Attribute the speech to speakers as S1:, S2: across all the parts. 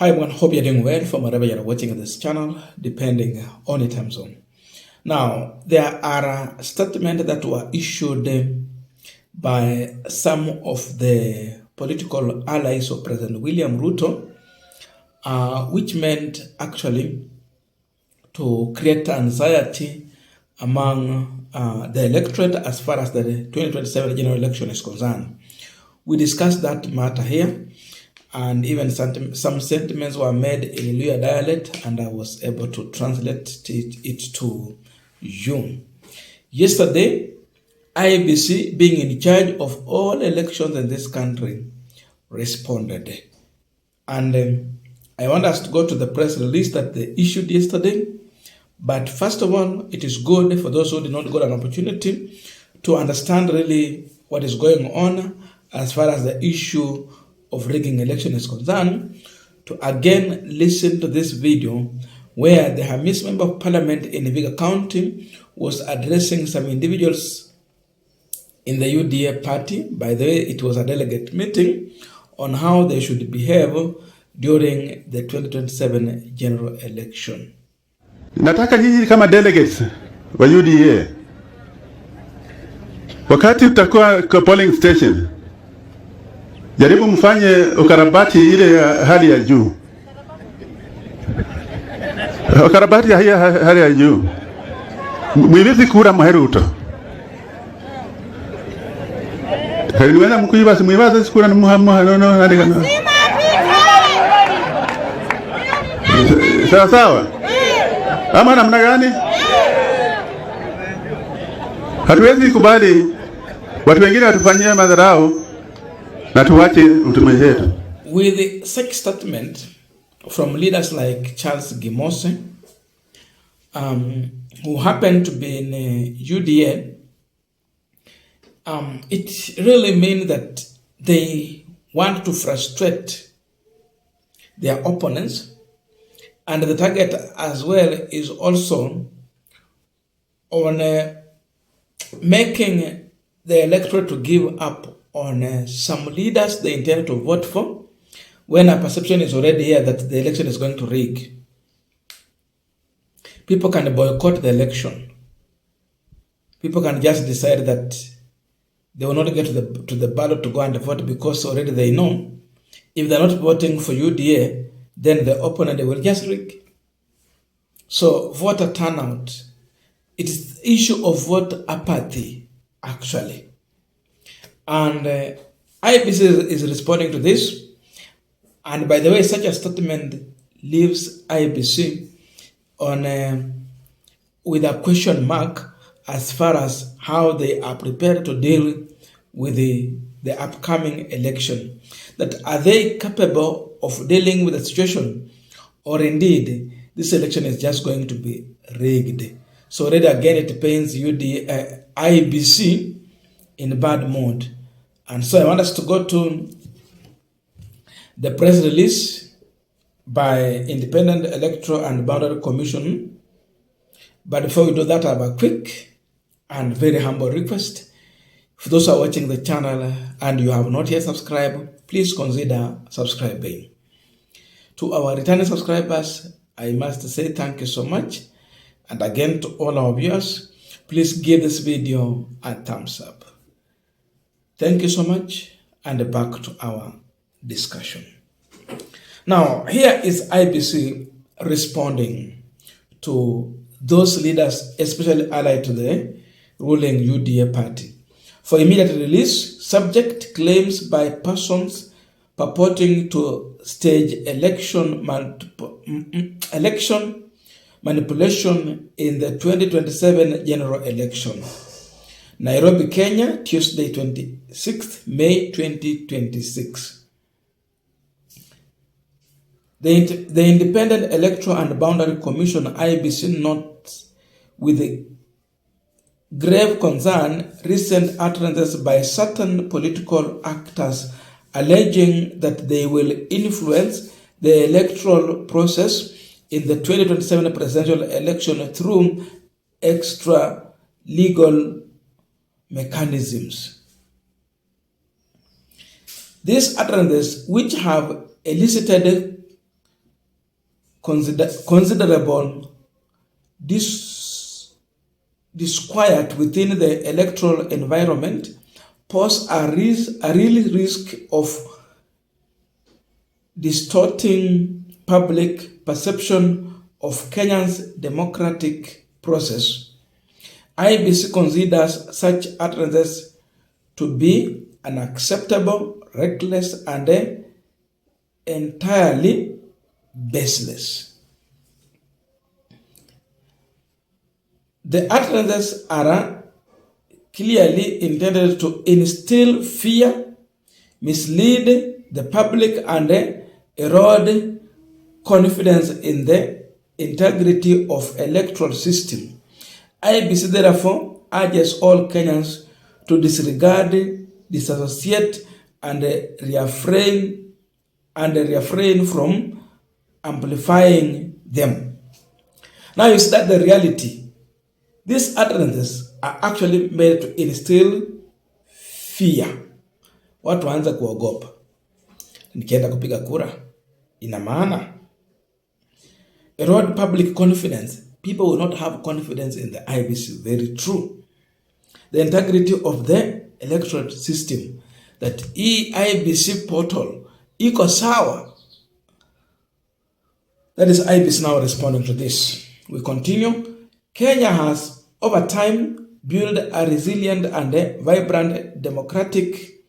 S1: Hi everyone, hope you're doing well from wherever you're watching this channel, depending on your time zone. Now, there are statements that were issued by some of the political allies of President William Ruto, which meant actually to create anxiety among the electorate as far as the 2027 general election is concerned. We discussed that matter here, and even some sentiments were made in Luya dialect, and I was able to translate it to you. Yesterday, IEBC, being in charge of all elections in this country, responded. And I want us to go to the press release that they issued yesterday. But first of all, it is good for those who did not get an opportunity to understand really what is going on as far as the issue of rigging election is concerned, to again listen to this video where the Hamis Member of Parliament in Viga County was addressing some individuals in the UDA party. By the way, it was a delegate meeting on how they should behave during the 2027 general election.
S2: Nataka nyinyi kama delegates wa UDA, wakati utakuwa kwa polling station, jaribu mfanye ukarabati ile ya hali ya juu. Ukarabati ya hali ya juu. Mwivizi kura Ruto. Niweza mkuiba si mwivaza sikura na no. Sawa. Ama namna gani? Hatuwezi kubali watu wengine watufanyie madharau na tuwache utume zetu.
S1: With such statement from leaders like Charles Gimose, who happened to be in UDA, it really means that they want to frustrate their opponents. And the target as well is also on making the electorate to give up on some leaders they intend to vote for, when a perception is already here that the election is going to rig. People can boycott the election. People can just decide that they will not get to the ballot to go and vote because already they know if they're not voting for UDA, then the opponent will just rig. So voter turnout, it is the issue of vote apathy, actually. And IEBC is responding to this. And by the way, such a statement leaves IEBC on with a question mark as far as how they are prepared to deal with the upcoming election. That are they capable of dealing with the situation, or indeed this election is just going to be rigged? So already again it paints IEBC in bad mood. And so I want us to go to the press release by Independent Electoral and Boundary Commission. But before we do that, I have a quick and very humble request. For those who are watching the channel and you have not yet subscribed, please consider subscribing. To our returning subscribers, I must say thank you so much. And again, to all our viewers, please give this video a thumbs up. Thank you so much, and back to our discussion. Now, here is IEBC responding to those leaders, especially allied to the ruling UDA party. For immediate release, subject claims by persons purporting to stage election manipulation in the 2027 general election. Nairobi, Kenya, Tuesday, 26th May 2026. The Independent Electoral and Boundary Commission, IEBC, notes with the grave concern recent utterances by certain political actors alleging that they will influence the electoral process in the 2027 presidential election through extra legal mechanisms. These utterances, which have elicited considerable disquiet within the electoral environment pose a real risk of distorting public perception of Kenya's democratic process. IEBC considers such utterances to be unacceptable, reckless, and entirely baseless. The utterances are clearly intended to instill fear, mislead the public, and erode confidence in the integrity of electoral system. IEBC therefore urges all Kenyans to disregard, disassociate, and refrain from amplifying them. Now is that the reality? These utterances are actually made to instill fear. Watu waanza kuogopa. Nikienda kupiga kura, ina maana. Erode public confidence. People will not have confidence in the IEBC. Very true. The integrity of the electoral system. That IEBC portal iko sawa. That is IEBC now responding to this. We continue. Kenya has, over time, built a resilient and vibrant democracy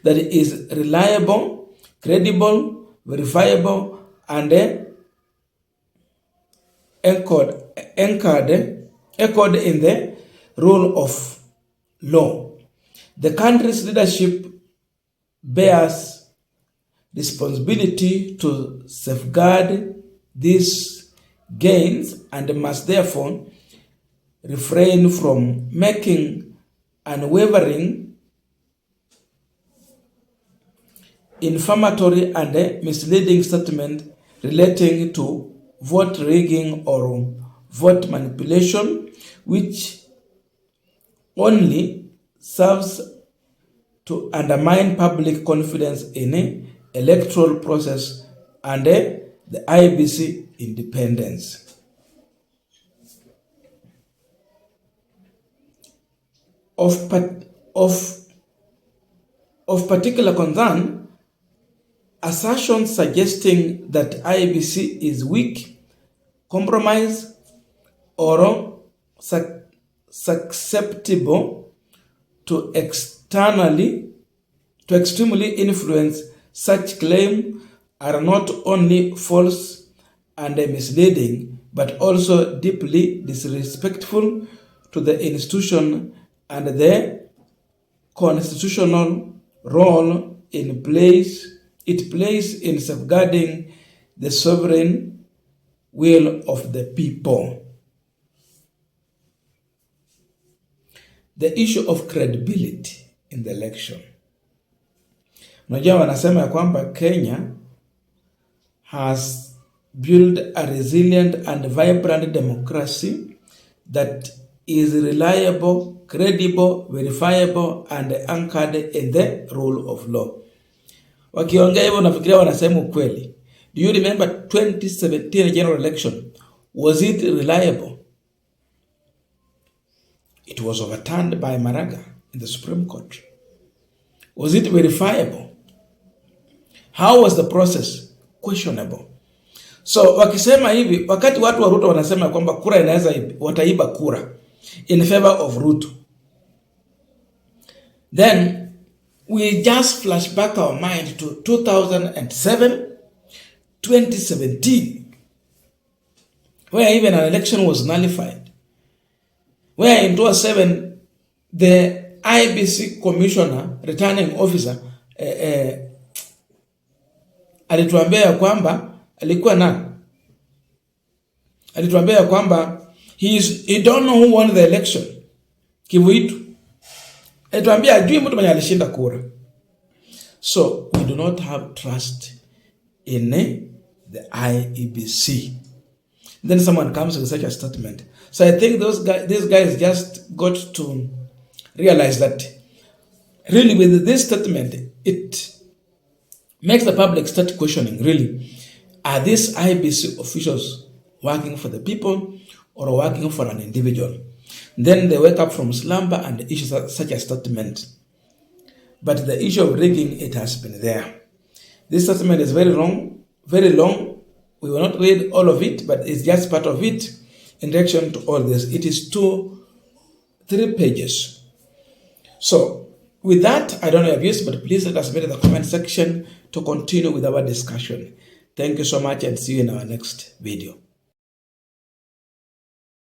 S1: that is reliable, credible, verifiable, and anchored in the rule of law. The country's leadership bears responsibility to safeguard these gains and must therefore refrain from making unwavering, inflammatory, and misleading statement relating to vote rigging or vote manipulation, which only serves to undermine public confidence in the electoral process and the IEBC independence. Of particular concern, assertions suggesting that IEBC is weak, compromised, or susceptible to extremely influence such claim are not only false and misleading, but also deeply disrespectful to the institution and the constitutional role it plays in safeguarding the sovereign will of the people. The issue of credibility in the election. Unajua wanasema ya kwamba Kenya has built a resilient and vibrant democracy that is reliable, credible, verifiable, and anchored in the rule of law. Wakiongea hivyo nafikiria wanasema ukweli. Do you remember 2017 general election? Was it reliable? It was overturned by Maraga in the Supreme Court. Was it verifiable? How was the process? Questionable. So wakisema hivi, wakati watu wa Ruto wanasema kwamba kura wataiba kura in favor of Ruto, then we just flash back our mind to 2007, 2017, where even an election was nullified, where in 2007 the IEBC commissioner, returning officer, alituambia kwamba alituambia kwamba he don't know who won the election. Kivuitu alituambia ajui mtu mwenye alishinda kura. So we do not have trust in the IEBC. Then someone comes with such a statement. So I think these guys just got to realize that really with this statement, it makes the public start questioning really. Are these IEBC officials working for the people or working for an individual? Then they wake up from slumber and issue such a statement. But the issue of rigging, it has been there. This statement is very long. We will not read all of it, but it's just part of it in reaction to all this. It is 3 pages. So, with that, I don't know your views, but please let us know in the comment section to continue with our discussion. Thank you so much and see you in our next video.